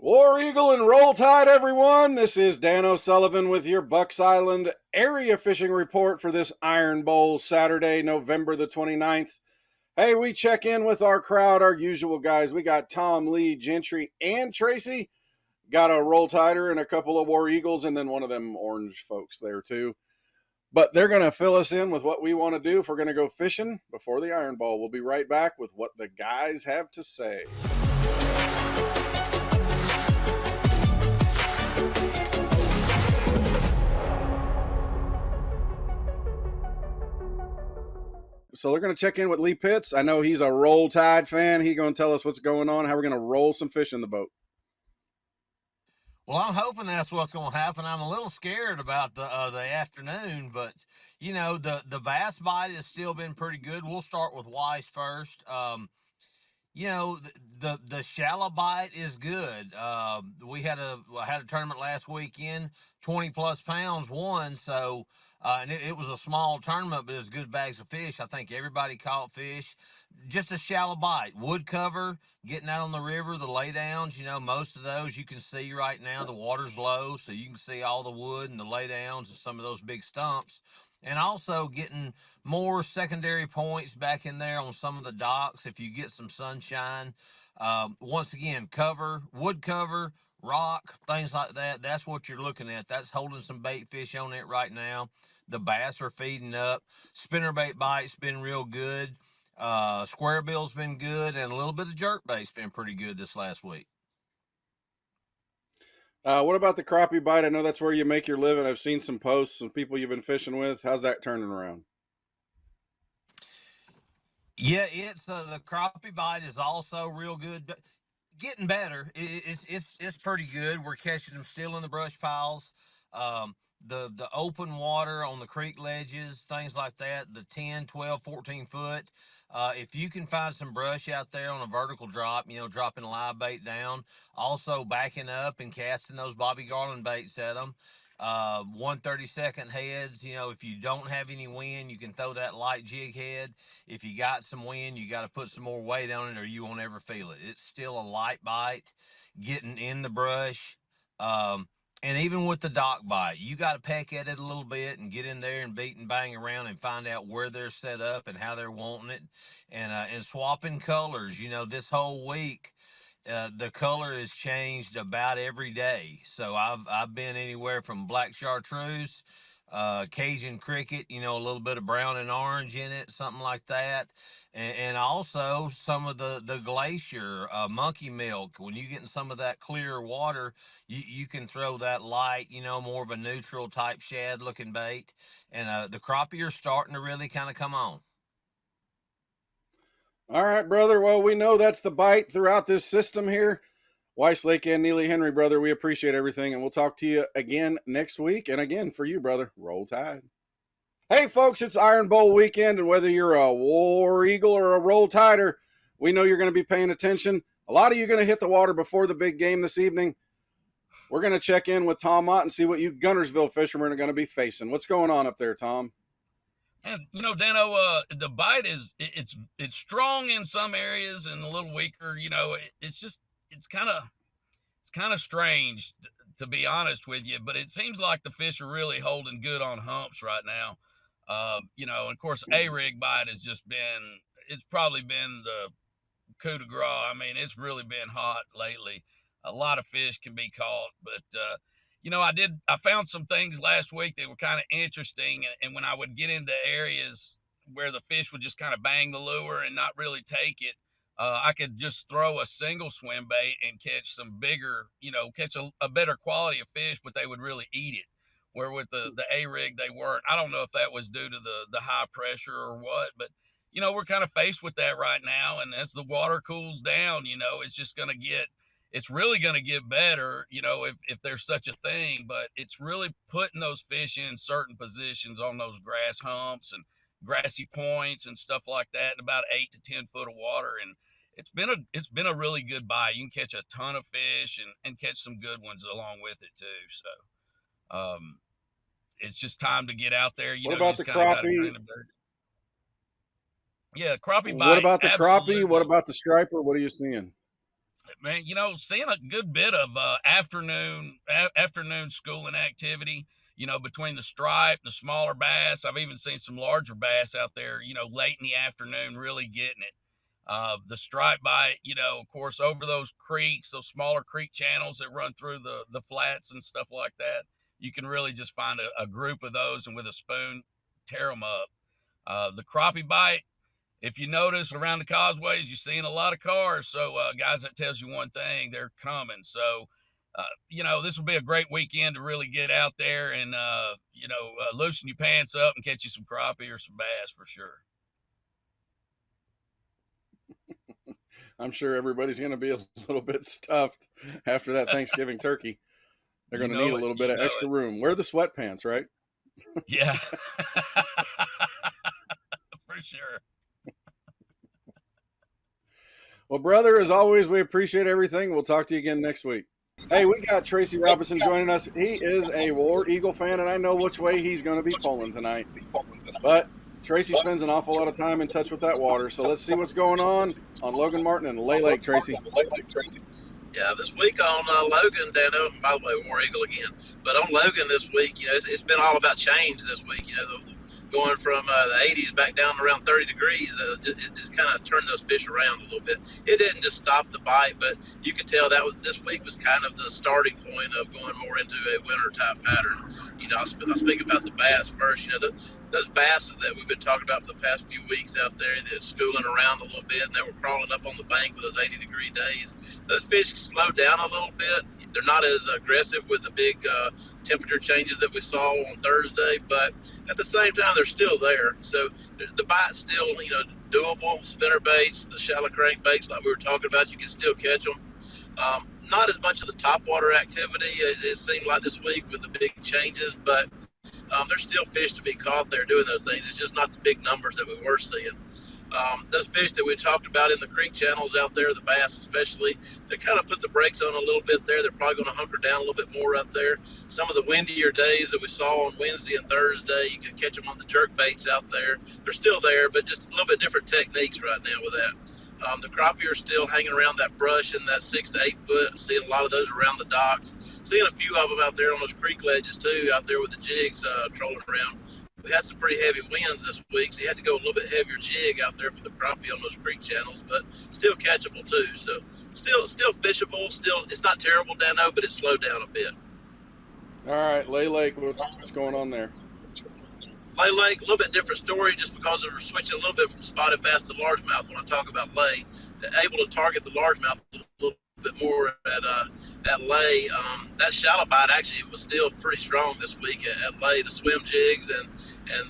War Eagle and Roll Tide, everyone. This is Dan O'Sullivan with your Bucks Island area fishing report for this Iron Bowl Saturday, November the 29th. Hey, we check in with our crowd, our usual guys. We got Tom, Lee, Gentry, and Tracy. Got a Roll Tider and a couple of War Eagles, and then one of them orange folks there too. But they're going to fill us in with what we want to do if we're going to go fishing before the Iron Bowl. We'll be right back with what the guys have to say. So they're going to check in with Lee Pitts. I know he's a Roll Tide fan. He's going to tell us what's going on, how we're going to roll some fish in the boat. Well, I'm hoping that's what's going to happen. I'm a little scared about the afternoon, but the bass bite has still been pretty good. We'll start with Weiss first. The shallow bite is good. We had a tournament last weekend, 20 plus pounds won. So, and it was a small tournament, but it was good bags of fish. I think everybody caught fish. Just a shallow bite. Wood cover, getting out on the river, the laydowns, most of those you can see right now. The water's low, so you can see all the wood and the laydowns and some of those big stumps. And also getting more secondary points back in there on some of the docks if you get some sunshine. Once again, wood cover, rock, things like that. That's what you're looking at. That's holding some bait fish on it right now. The bass are feeding up. Spinnerbait bite's been real good. Square bill's been good, and a little bit of jerkbait's been pretty good this last week. What about the crappie bite? I know that's where you make your living. I've seen some posts, some people you've been fishing with. How's that turning around? Yeah, it's the crappie bite is also real good. Getting better. It's pretty good. We're catching them still in the brush piles. The open water on the creek ledges, things like that, the 10, 12, 14 foot. If you can find some brush out there on a vertical drop, dropping live bait down, also backing up and casting those Bobby Garland baits at them. 132nd heads, if you don't have any wind, you can throw that light jig head. If you got some wind, you got to put some more weight on it or you won't ever feel it. It's still a light bite, getting in the brush. And even with the dock bite, you got to peck at it a little bit and get in there and beat and bang around and find out where they're set up and how they're wanting it, and swapping colors. This whole week, the color has changed about every day. So I've been anywhere from black chartreuse, Cajun cricket, a little bit of brown and orange in it, something like that. And also some of the glacier, monkey milk. When you get in some of that clear water, you can throw that light, more of a neutral type shad looking bait. And the crappie are starting to really kind of come on. All right, brother. Well, we know that's the bite throughout this system here. Weiss, and Neely Henry, brother, we appreciate everything, and we'll talk to you again next week. And again, for you, brother, Roll Tide. Hey, folks, it's Iron Bowl weekend, and whether you're a War Eagle or a Roll Tider, we know you're going to be paying attention. A lot of you are going to hit the water before the big game this evening. We're going to check in with Tom Mott and see what you Guntersville fishermen are going to be facing. What's going on up there, Tom? And Dano, the bite it's strong in some areas and a little weaker. It's kind of strange to be honest with you, but it seems like the fish are really holding good on humps right now. And of course, A-rig bite it's probably been the coup de grace. I mean, it's really been hot lately. A lot of fish can be caught, but I found some things last week that were kind of interesting. And when I would get into areas where the fish would just kind of bang the lure and not really take it, I could just throw a single swim bait and catch some bigger, catch a better quality of fish, but they would really eat it. Where with the A-rig, they weren't. I don't know if that was due to the high pressure or what, but we're kind of faced with that right now. And as the water cools down, it's really going to get better, if there's such a thing, but it's really putting those fish in certain positions on those grass humps and grassy points and stuff like that in about 8 to 10 foot of water. And it's been a really good bite. You can catch a ton of fish and catch some good ones along with it too. So, it's just time to get out there. What about the crappie? Yeah, crappie bite. What about the absolutely. crappie? What about the striper? What are you seeing? Man, seeing a good bit of afternoon schooling activity, between the stripe, the smaller bass. I've even seen some larger bass out there, late in the afternoon, really getting it. The stripe bite, of course, over those creeks, those smaller creek channels that run through the flats and stuff like that, you can really just find a group of those and with a spoon, tear them up. The crappie bite, if you notice around the causeways, you're seeing a lot of cars. So, guys, that tells you one thing: they're coming. So, this will be a great weekend to really get out there and, loosen your pants up and catch you some crappie or some bass for sure. I'm sure everybody's going to be a little bit stuffed after that Thanksgiving turkey. They're going to need a little bit of extra room. Wear the sweatpants, right? Yeah, for sure. Well, brother, as always, we appreciate everything. We'll talk to you again next week. Hey, we got Tracy Robinson joining us. He is a War Eagle fan, and I know which way he's going to be pulling tonight. But Tracy spends an awful lot of time in touch with that water, so let's see what's going on Logan Martin and Lay Lake, Tracy. Yeah, this week on Logan, Dano, and by the way, War Eagle again. But on Logan this week, it's been all about change this week. Going from the 80s back down around 30 degrees, it kind of turned those fish around a little bit. It didn't just stop the bite, but you could tell that this week was kind of the starting point of going more into a winter type pattern. I'll speak about the bass first. Those bass that we've been talking about for the past few weeks out there, that's schooling around a little bit, and they were crawling up on the bank with those 80-degree days. Those fish slowed down a little bit. They're not as aggressive with the big temperature changes that we saw on Thursday, but at the same time, they're still there. So the bite's still, doable. Spinner baits, the shallow crank baits like we were talking about, you can still catch them. Not as much of the topwater activity it seemed like this week with the big changes, but there's still fish to be caught there doing those things. It's just not the big numbers that we were seeing. Those fish that we talked about in the creek channels out there, the bass especially, they kind of put the brakes on a little bit there. They're probably going to hunker down a little bit more up there. Some of the windier days that we saw on Wednesday and Thursday, you can catch them on the jerk baits out there. They're still there, but just a little bit different techniques right now with that. The crappie are still hanging around that brush in that 6 to 8 foot. Seeing a lot of those around the docks. Seeing a few of them out there on those creek ledges too, out there with the jigs trolling around. We had some pretty heavy winds this week, so you had to go a little bit heavier jig out there for the crappie on those creek channels, but still catchable too. So still fishable. Still, it's not terrible, Dano, but it slowed down a bit. All right, Lay Lake, what's going on there? Lay Lake, a little bit different story just because we're switching a little bit from spotted bass to largemouth when I talk about Lay. Able to target the largemouth a little bit more at Lay. That shallow bite actually was still pretty strong this week at Lay. The swim jigs and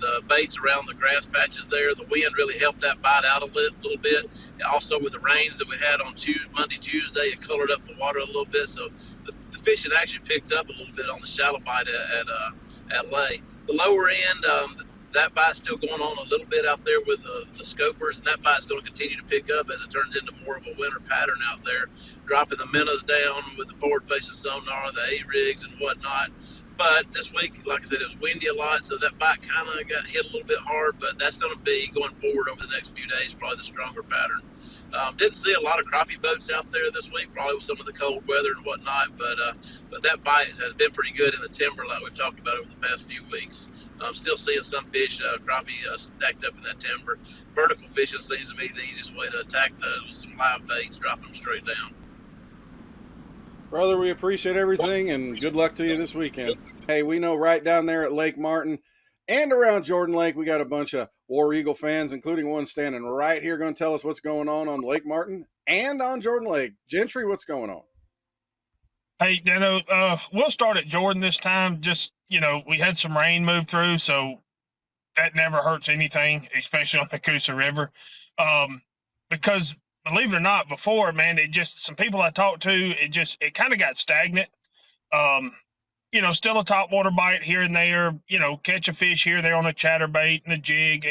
the baits around the grass patches there. The wind really helped that bite out a little bit. And also with the rains that we had on Monday, Tuesday, it colored up the water a little bit. So the fishing actually picked up a little bit on the shallow bite at Lay. The lower end, that bite's still going on a little bit out there with the scopers, and that bite's going to continue to pick up as it turns into more of a winter pattern out there, dropping the minnows down with the forward-facing sonar, the A-rigs and whatnot. But this week, like I said, it was windy a lot, so that bite kind of got hit a little bit hard, but that's going to be, going forward over the next few days, probably the stronger pattern. Didn't see a lot of crappie boats out there this week, probably with some of the cold weather and whatnot, but that bite has been pretty good in the timber like we've talked about over the past few weeks. I'm still seeing some fish, crappie stacked up in that timber. Vertical fishing seems to be the easiest way to attack those with some live baits, dropping them straight down. Brother, we appreciate everything, and good luck to you this weekend. Hey, we know right down there at Lake Martin and around Jordan Lake, we got a bunch of War Eagle fans, including one standing right here going to tell us what's going on Lake Martin and on Jordan Lake. Gentry, what's going on? Hey, Dano, we'll start at Jordan this time. Just, we had some rain move through, so that never hurts anything, especially on the Coosa River. Because believe it or not, before, man, some people I talked to, it kind of got stagnant. Still a topwater bite here and there, catch a fish here, there on a chatterbait and a jig,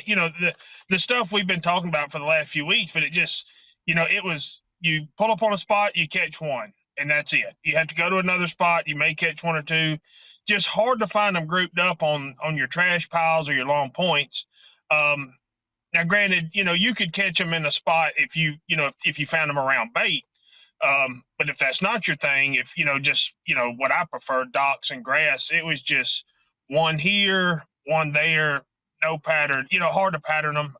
the stuff we've been talking about for the last few weeks, but it just, it was, you pull up on a spot, you catch one, and that's it. You have to go to another spot, you may catch one or two. Just hard to find them grouped up on your trash piles or your long points. Now, granted, you could catch them in a spot if you found them around bait, But if that's not your thing, if, just, what I prefer, docks and grass, it was just one here, one there, no pattern, hard to pattern them.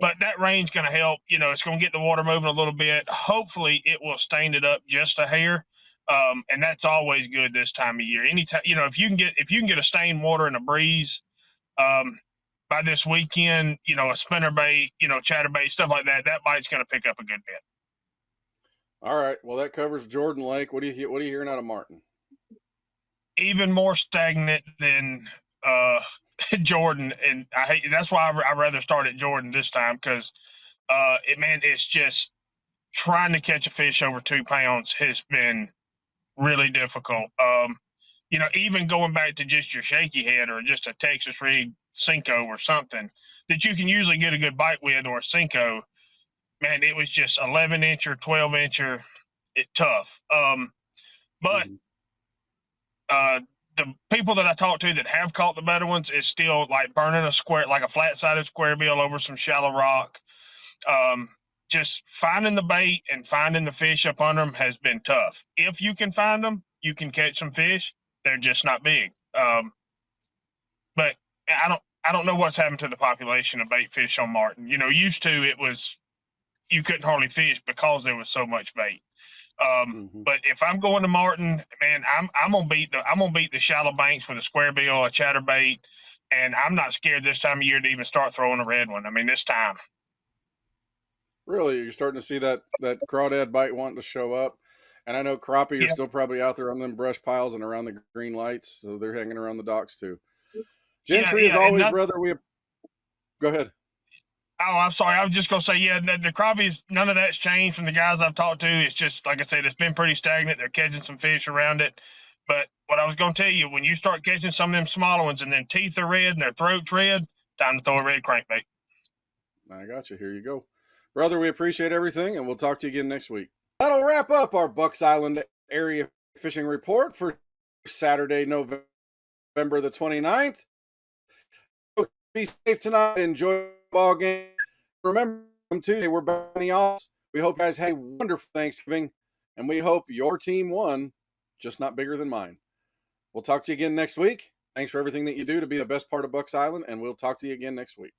But that rain's going to help. It's going to get the water moving a little bit. Hopefully, it will stain it up just a hair, and that's always good this time of year. Anytime, if you can get a stained water and a breeze by this weekend, a spinner bait, chatterbait, stuff like that, that bite's going to pick up a good bit. All right. Well, that covers Jordan Lake. What are you hearing out of Martin? Even more stagnant than Jordan, and that's why I rather start at Jordan this time, because it's just trying to catch a fish over 2 pounds has been really difficult. Even going back to just your shaky head or just a Texas rig Cinco or something that you can usually get a good bite with, or a Cinco, man, it was just 11-incher, 12-incher, tough. But the people that I talk to that have caught the better ones is still like burning a square, like a flat-sided square bill over some shallow rock. Just finding the bait and finding the fish up under them has been tough. If you can find them, you can catch some fish. They're just not big. But I don't know what's happened to the population of bait fish on Martin. Used to, it was, you couldn't hardly fish because there was so much bait. But if I'm going to Martin, man, I'm gonna beat the shallow banks with a square bill, a chatterbait, and I'm not scared this time of year to even start throwing a red one. I mean, this time. Really, you're starting to see that crawdad bite wanting to show up, and I know crappie are still probably out there on them brush piles and around the green lights, so they're hanging around the docks too. Gentry, as always, brother. Go ahead. Oh, I'm sorry. I was just going to say, the crappies, none of that's changed from the guys I've talked to. It's just, like I said, it's been pretty stagnant. They're catching some fish around it. But what I was going to tell you, when you start catching some of them smaller ones and their teeth are red and their throat's red, time to throw a red crankbait. I got you. Here you go. Brother, we appreciate everything, and we'll talk to you again next week. That'll wrap up our Bucks Island area fishing report for Saturday, November the 29th. Be safe tonight. Enjoy the ball game. Remember, on Tuesday, we're back in the office. We hope you guys had a wonderful Thanksgiving, and we hope your team won, just not bigger than mine. We'll talk to you again next week. Thanks for everything that you do to be the best part of Bucks Island, and we'll talk to you again next week.